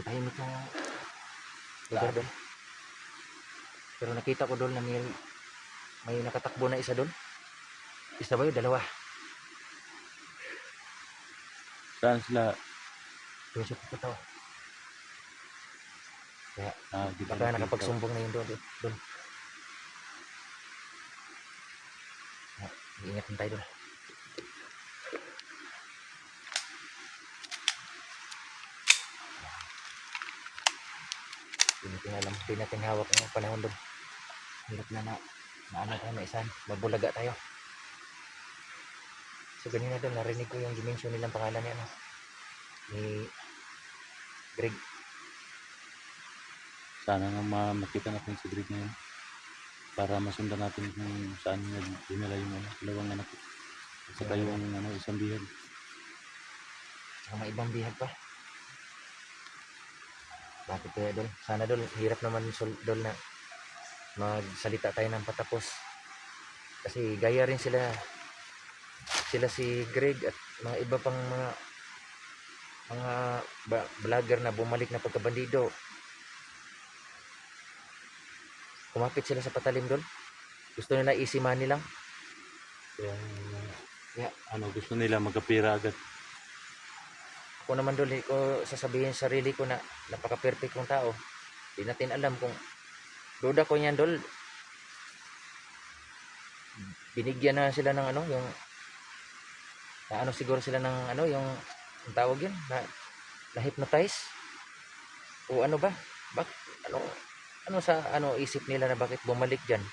tahimik na lugar doon. Pero nakita ko doon na may nakatakbo na isa doon. Isa ba yun? Dalawa. Saan sila? Doon siya pupunta. Kaya Di ba baka nakapagsumbong na yun doon. Iingat na tayo doon. Hindi natin hawak ng panahon doon. Hirap na ano tayo, maisan. Mabulaga tayo. So ganyan na doon, narinig ko yung dimension nilang pangalan niya, ni Greg. Sana nga makita natin si Greg ngayon para masundan natin kung saan dinala yung dalawang anak at saka yung isang bihag. Saka may ibang bihag pa. Bakit kaya Dol? Sana Dol, hirap naman Dol na magsalita tayo ng patapos. Kasi gaya rin sila si Greg at mga iba pang mga vlogger na bumalik na pagkabandido. Kumapit sila sa patalim Dol. Gusto nila easy money lang. Kaya gusto nila magkapira agad. Ako naman Dol, ko sasabihin sa sarili ko na napaka-perfect kong tao. Hindi natin alam kung duda ko niyan Dol. Binigyan na sila ng yung siguro sila ng yung tawag yun na hypnotize o ano ba? Ano sa isip nila na bakit bumalik diyan?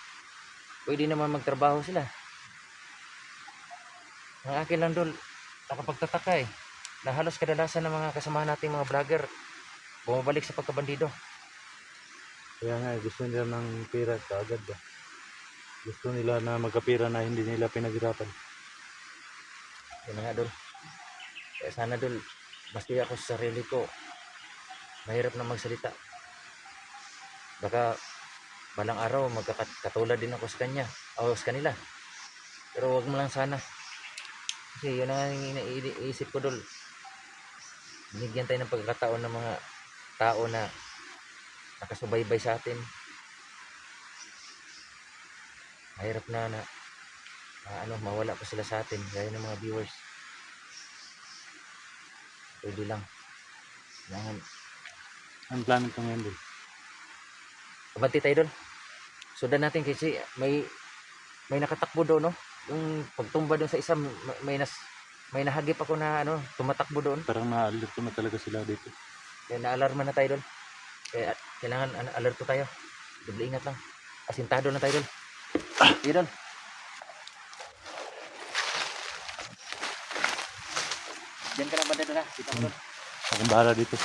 Pwede naman magtrabaho sila. Ang akin lang Dol, nakapagtataka na halos kadalasan ng mga kasamahan nating mga vlogger bumabalik sa pagkabandido. Kaya nga gusto nila ng pera kaagad ba? Gusto nila na magkapira na hindi nila pinaghirapan. Yun nga Dol. Kaya sana Dol, basta ako sa sarili ko mahirap na magsalita. Baka balang araw magkakatulad din ako sa kanya o sa kanila. Pero wag mo lang sana. Kasi yun ang iniisip ko Dol. Binigyan tayo ng pagkakataon ng mga tao na nakasubaybay sa atin. Mahirap na mawala pa sila sa atin gaya ng mga viewers. Pwede lang. Ang plano ko ngayon Dol? Abanti tayo Dol. Sundan natin kasi may nakatakbo doon yung pagtumba doon sa isa may nahagip ako na tumatakbo doon. Parang na-alerto na talaga sila dito. Kaya na-alarma na tayo doon. Kaya kailangan alerto tayo. Doble ingat lang. Asintado na tayo doon. Sige doon. Diyan ka na banda doon ha. Kita mo doon. Akong bahala dito.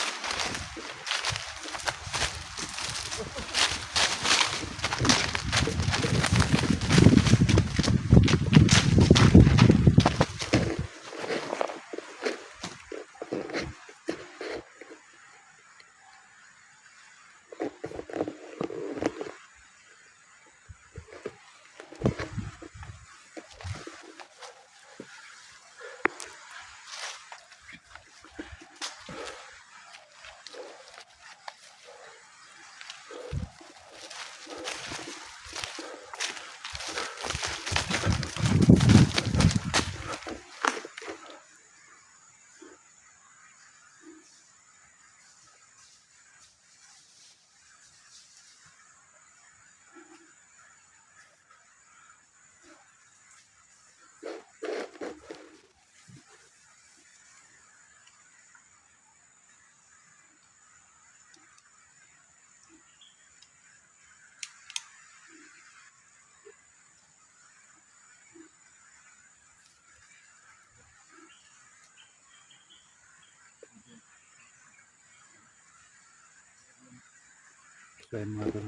Kaya mga tol,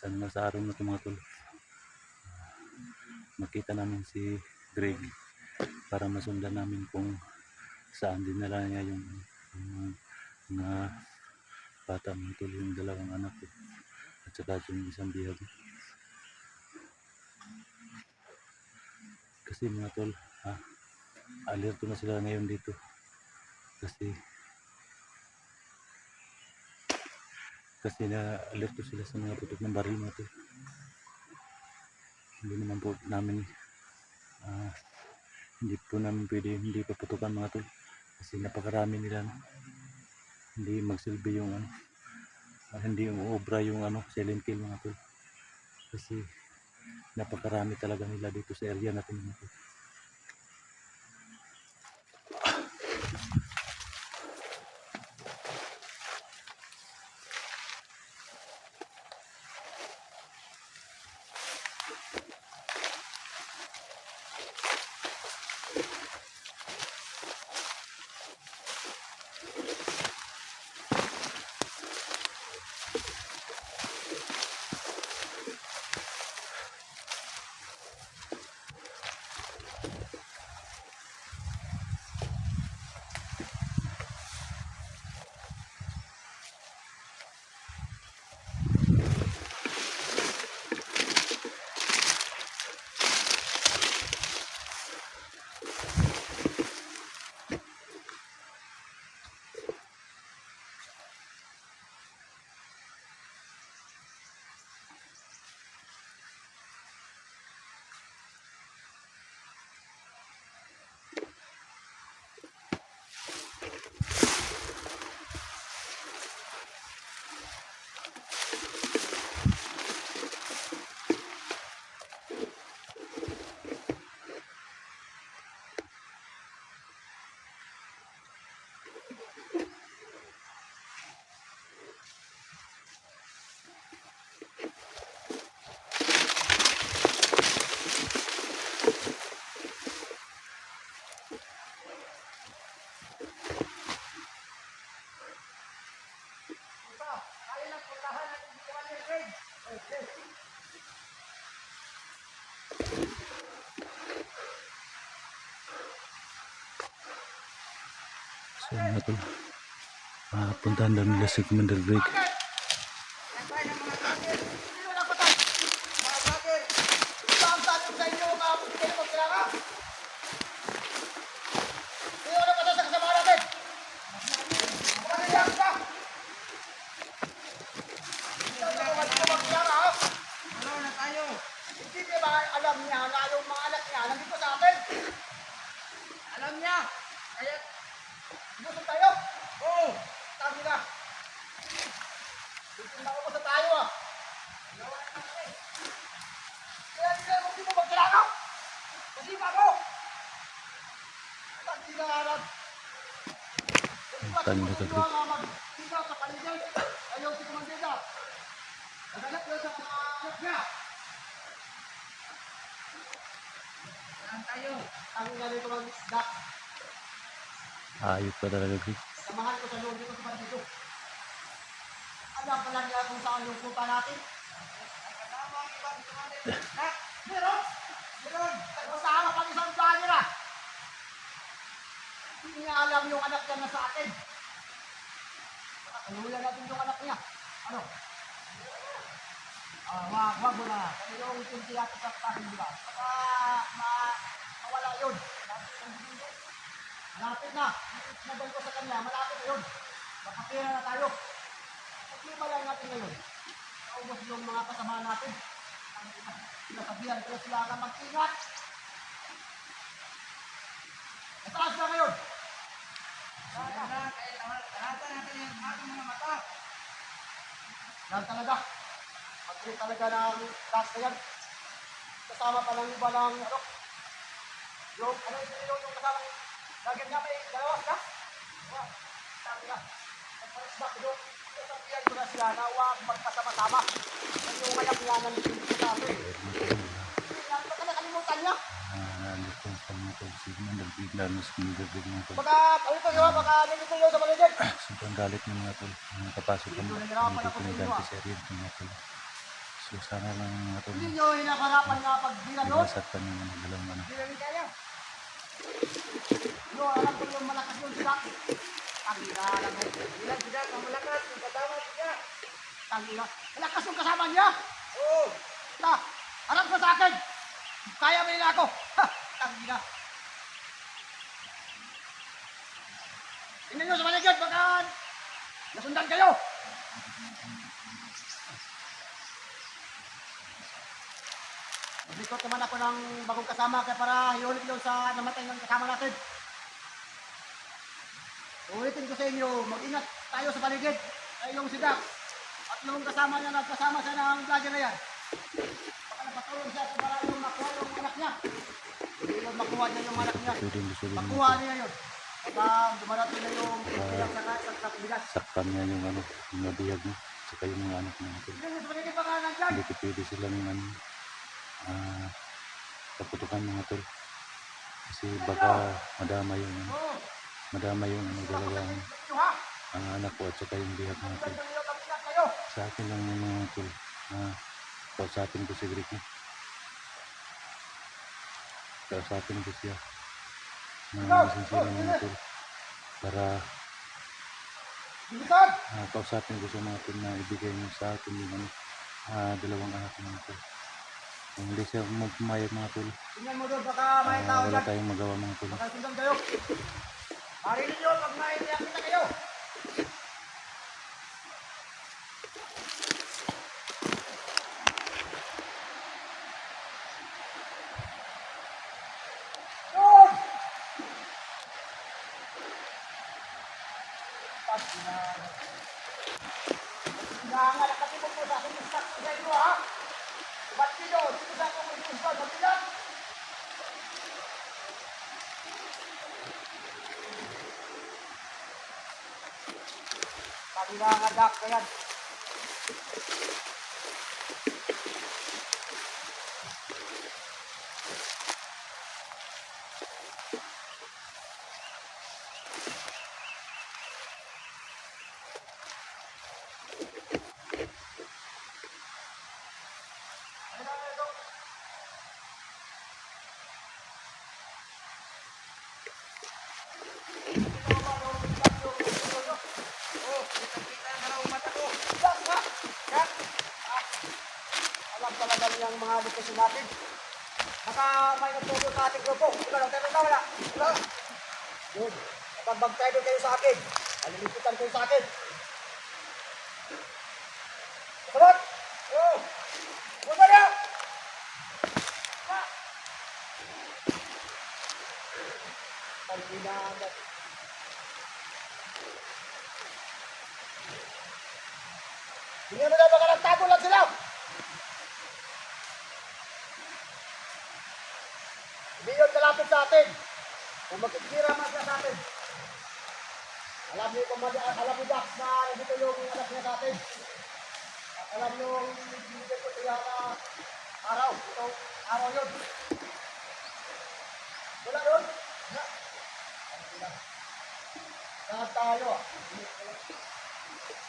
sana sa araw na ito mga tol, makita namin si Greg para masundan namin kung saan dinala niya yung mga bata mga tol, yung dalawang anak at saka yung isang bihag. Kasi mga tol, alerto na sila ngayon dito kasi Kasi na-alerto sila sa mga putok ng baril mga tol. Hindi naman po namin ah, hindi po namin pwede hindi paputukan mga tol. Kasi napakarami nila, no? Hindi magsilbi yung ano, hindi uobra yung ano, silent kill mga tol. Kasi napakarami talaga nila dito sa area natin mga tol. So mga tol, puntahan daw nila si Commander Greg. Alam niya na yung mga anak niya nandito sa atin. Alam niya. Kaya gusto tayo. Oo. Sabi na. Gusto na ako sa tayo ah. Kaya hindi mo dito magkailangan. Kasi ba ako? Hindi na alam. Tanda ka Greg. Tingnan sa paligid. Ayaw si Kumandida. Nagalap yun sa mga anak niya. Tayo. Ang ganito ng isda. Ayot pa talaga Greg. Samahan ko sa loob dito sa bandido. Alam pa lang nila kung saan yung punta natin. Kasama ang ibang kumander. Meron! Meron! Kasama pang isang camera. Hindi niya alam yung anak niya na sa atin. Kaluyan natin yung anak niya. Ano? Wag mo na. Kaya yung kunti natin sa pahin nila. Baka mawala yun. Malapit na. Sinagal ko sa kanya. Malapit na yun. Makapira na tayo. Problema lang natin ngayon. Naubos yung mga kasama natin. Sinasabihan ko sila na mag-ingat. Nataas na ngayon. Kahatan natin yung ating mga mata. Yan talaga. Patuloy talaga ng taas na yan. Kasama pa ng iba ng ano. Yung ano yung kasama lagyan niya may dalawa sila. Sabi na. Nagparisbak doon. Sabihan ko na sila na huwag magkasama-sama. Kasi yung anak niya nandito sa atin. Baka nakalimutan niya. Nandito sa mga tol si Commander Greg, lalo na si Commander Greg mga tol. Baka ano ito yun, baka nandito yun sa paligid. Sobrang galit ng mga tol. Nakapasok kami dito pinagante sa area ng mga tol. So sana lang mga tol. Hindi nyo hinakarapan nga pag ginanod. Iwasan yung mga dalawang ano. Hindi rin kaya. No, alam ko yung malakas yung sila. Tangina lang mo. Ilan sila ang malakas, yung kasama niya. Tangina. Malakas yung kasama niya. Oo. Harap ko sa akin. Kaya mo nila ako. Ha! Tangina. Tingnan nyo sa paligid, baka nasundan kayo. Nag-recruit naman ako ng bagong kasama kaya para iulit yun sa namatay ng kasama natin. Ulitin ko sa inyo, mag-ingat tayo sa paligid. Ay yung sidak. At yung kasama niya, nagkasama siya ng vlogger na yan. Baka napatulong siya para yung makuha yung anak niya. Hindi yun makuha niya yung anak niya. Pwede lusulin mo. Makuha niya yun. Baka dumarating na yung bilang sa bigas. Saktan niya yung ano, yung nabiyag mo. Saka yung mga anak niya. Tol. Hindi, sa paligid baka nandyan. Hindi ko pwede silang ano, paputukan mga tol. Kasi baka madama yung ano, Oo. madama yung ano talagang Ito ha. ang anak ko at saka yung biyag mga tol. Pagkakas kayo. Sa akin lang yung mga tol. Kausapin ko si Ricky. Kausapin ko siya. Sincere mga tol. Para Bilisan. kausapin ko sa mga tol na ibigay mo sa akin yung ano, dalawang anak mga tol. Kung hindi siya pumayag mga tol, Tingnan mo doon, baka may tao wala dyan. tayong magawa mga tol. Baka sundan kayo. Marinig nyo pag may nakita kayo. Yun! Kailangan nakatipog po sa aking instruction sa inyo ha. Ba't sino? Sino sa akong instruction? Mabilang? Kailangan dak ka yan. Alam talaga niyang mga diskusyon natin. Baka may nagtuturo sa ating grupo. Ikaw lang, tayo na wala. Wala. Yun. Kapag mag-title kayo sa akin, alilipitan kayo sa akin. Sabat! Oo! Huwag na! Pag-inangat. Hindi mo na baka nagtago lang sila! Hindi yun kalapit sa atin. Kung magkikira man siya sa atin. Alam niyo kung alam niyo Dax na nandito yung anak niya sa atin. At alam niyo yung binigay ko siya na araw. Itong araw yun. Wala yun? Wala. Lahat tayo ah.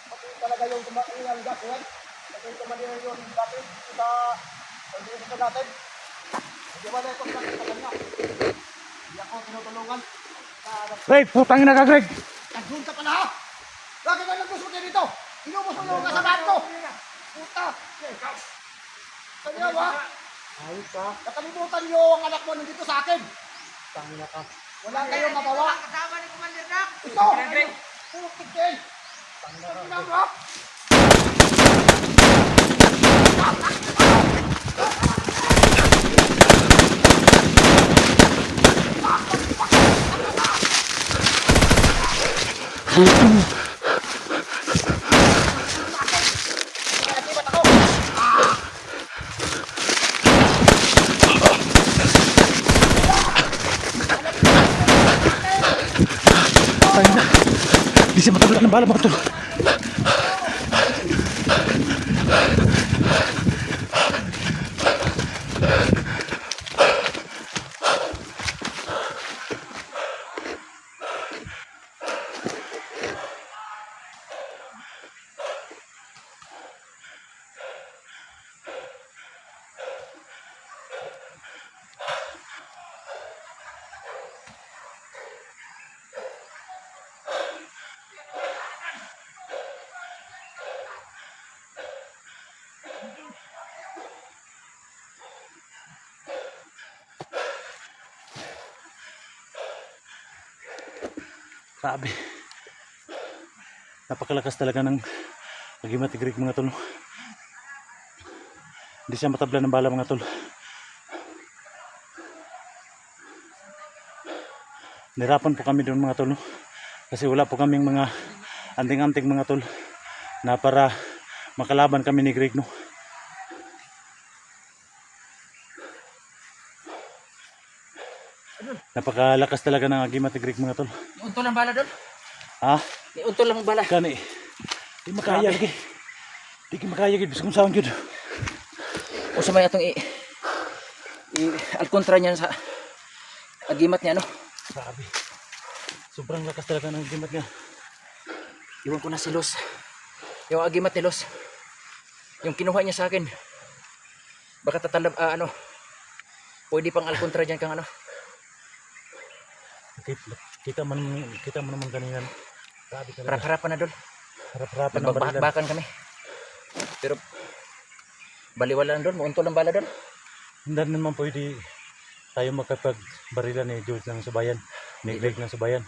Pati talaga yung tumating yung Dax yan. Pati tumating yung Dax sa pag-iisip natin. Hindi wala itong Dax sa kanya. Hindi ako tinutulungan. Greg, putang ina ka, Greg! Nagdoon ka pala ha? Bakit ka naggusto kayo dito? Inubos mo yung kasabahan ko! Puta! Kanya ba? Ayos ka. Nakalimutan niyo ang anak mo nandito sa akin! Tangina ka. Wala kayong magawa! Kasama ni Commander Doc. Ito! Putik kayo! Tangina mo ha? Nakibat ako! Di siya matabla ng bala mga tol. Grabe. Napakalakas talaga ng Agimat Greg mga tol. Hindi siya matabla ng bala mga tol. nirapan po kami doon mga tol, no? Kasi wala po kaming mga anting-anting mga tol na para makalaban kami ni Greg, no? Napakalakas talaga ng agimat ni Greg mga tol. Untol ang bala doon. Ha? Untol ang bala. Kani, di makaya lagi. Di ka makaya gid bisag unsaon gyud. O sa may atong alkontra niyan sa agimat niya, no? Grabe. Sobrang lakas talaga ng agimat niya. Iwan ko na si Los. Yung agimat ni Los. Yung kinuha niya sa akin. Baka tatalab, pwede pang alkontra dyan kang ano. Kita man naman kanina. Grabe talaga. Harap-harapan na doon. Harap-harapan ng barilan. Nagbabakbakan kami. Pero baliwala na doon. Muuntol ang bala doon. Hindi naman pwede tayo makapagbarilan ni George ng Subayan, ni Greg ng Subayan.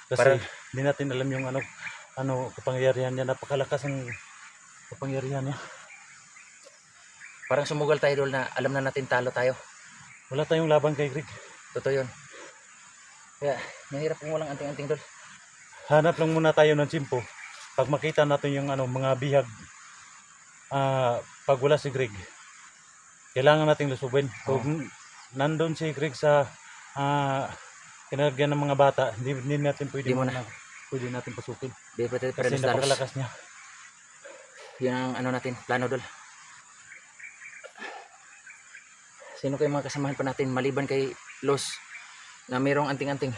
Kasi hindi natin alam yung kapangyarihan niya. Napakalakas ang kapangyarihan niya. Parang sumugal tayo doon na alam na natin talo tayo. Wala tayong laban kay Greg. Totoo yun. Kaya mahirap kung walang anting-anting doon. Hanap lang muna tayo ng tsimpo. Pag makita natin yung mga bihag, pag wala si Greg, kailangan nating lusubin. Kung nandun si Greg sa kinalagyan ng mga bata, hindi natin pwede natin pasukin. Di ba tayo Kasi napakalakas niya. Yun ang natin, plano doon. Sino kayo mga kasamahan pa natin maliban kay Los na mayroong anting-anting?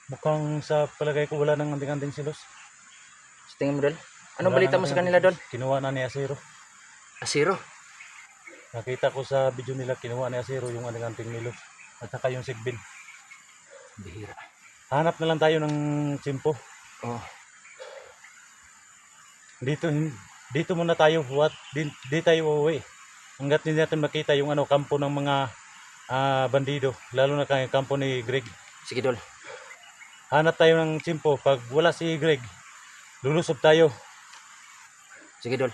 Mukhang sa palagay ko wala nang anting-anting si Los. Sa tingin mo doon? Anong balita mo sa kanila doon? Kinuha na ni Asiro. Asiro? Nakita ko sa video nila, kinuha ni Asiro yung anting-anting ni Los. At saka yung sigbin. Bihira. Hanap na lang tayo ng tsimpo. Oh. Dito muna tayo, di tayo uuwi. Hanggat hindi natin makita yung kampo ng mga bandido, lalo na kay kampo ni Greg. Sige Dol. Hanap tayo ng tsimpo. Pag wala si Greg, lulusob tayo. Sige Dol.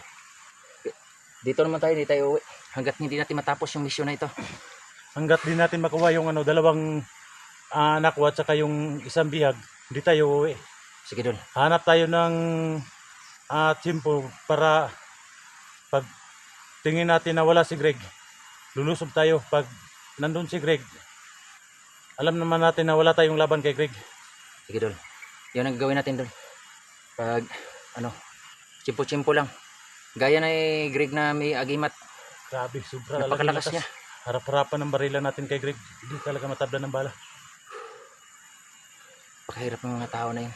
Dito naman tayo, hindi tayo uuwi. Hanggat hindi natin matapos yung misyon na ito. Hanggat di natin makuha yung dalawang nakwa at saka yung isang bihag, hindi tayo uuwi. Sige Dol. Hanap tayo ng tsimpo para pag tingin natin na wala si Greg, lulusob tayo. Pag nandun si Greg, alam naman natin na wala tayong laban kay Greg. Sige Dol. Yun ang gagawin natin Dol. Pag chimpo-chimpo lang. Gaya na Greg na may agimat. Grabe, sobra Napakalakas niya. Harap-harapan ng barilan natin kay Greg. Hindi talaga matabla ng bala. Pakahirap ng mga tao na yun.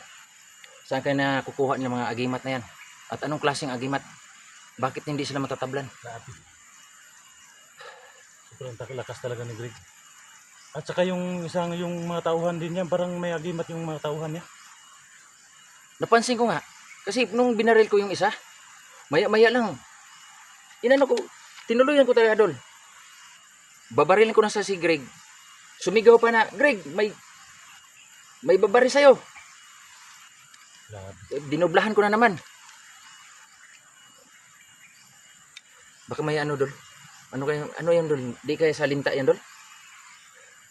Saan kayo na kukuha ng mga agimat na yan? At anong klaseng agimat? Bakit hindi sila matatablan? Grabe. Sobrang lakas talaga ni Greg. At saka yung mga tauhan din niya, parang may agimat yung mga tauhan niya. Napansin ko nga. Kasi nung binaril ko yung isa, maya-maya lang. Tinuluyan ko talaga Dol. Babarilin ko na sa si Greg. Sumigaw pa na, Greg, may babaril sa'yo. Dinoblahan ko na naman. Baka may Dol. Ano yan Dol? Di kaya sa linta yan Dol?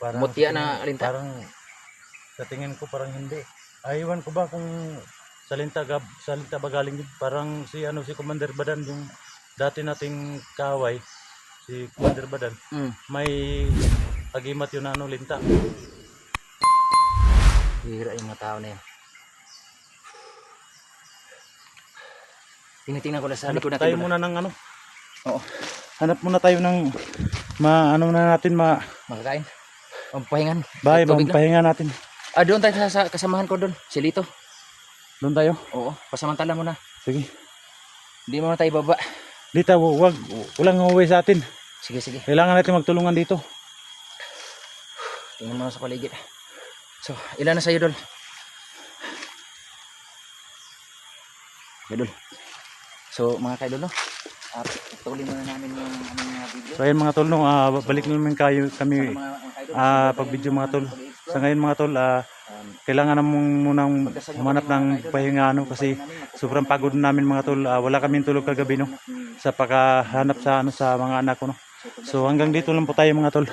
Parang Mutya na alinta? Parang sa tingin ko parang hindi. Aywan ko ba kung salita ba galing yun? Parang si Commander Badan, yung dati nating kaaway, si Commander Badan, may agimat yun na linta. Hira yung mga tao na yan. Tinitingnan ko na sa likod natin. Tayo muna ng Oo. Hanap muna tayo ng Makakain. Pahingan. bahay, Tubig lang. pahinga natin. Doon tayo sa kasamahan ko doon. Si Lito. Doon tayo? Oo. Pasamantala mo na. Sige. Hindi mo na tayo baba. Dito, walang uuwi sa atin. Sige. Kailangan natin magtulungan dito. Tingnan mo na sa paligid. So, ilan na sa'yo, Dol? Dol. So, mga kaidol, no? Tuloy muna namin yung video. So ayun mga tol, no, balik naman kami pag video mga tol. Sa ngayon mga tol, kailangan namang munang humanap ng pahinga kasi sobrang pagod namin mga tol. Wala kaming tulog kagabi, no, sa paghahanap sa mga anak ko, no. So hanggang dito lang po tayo mga tol.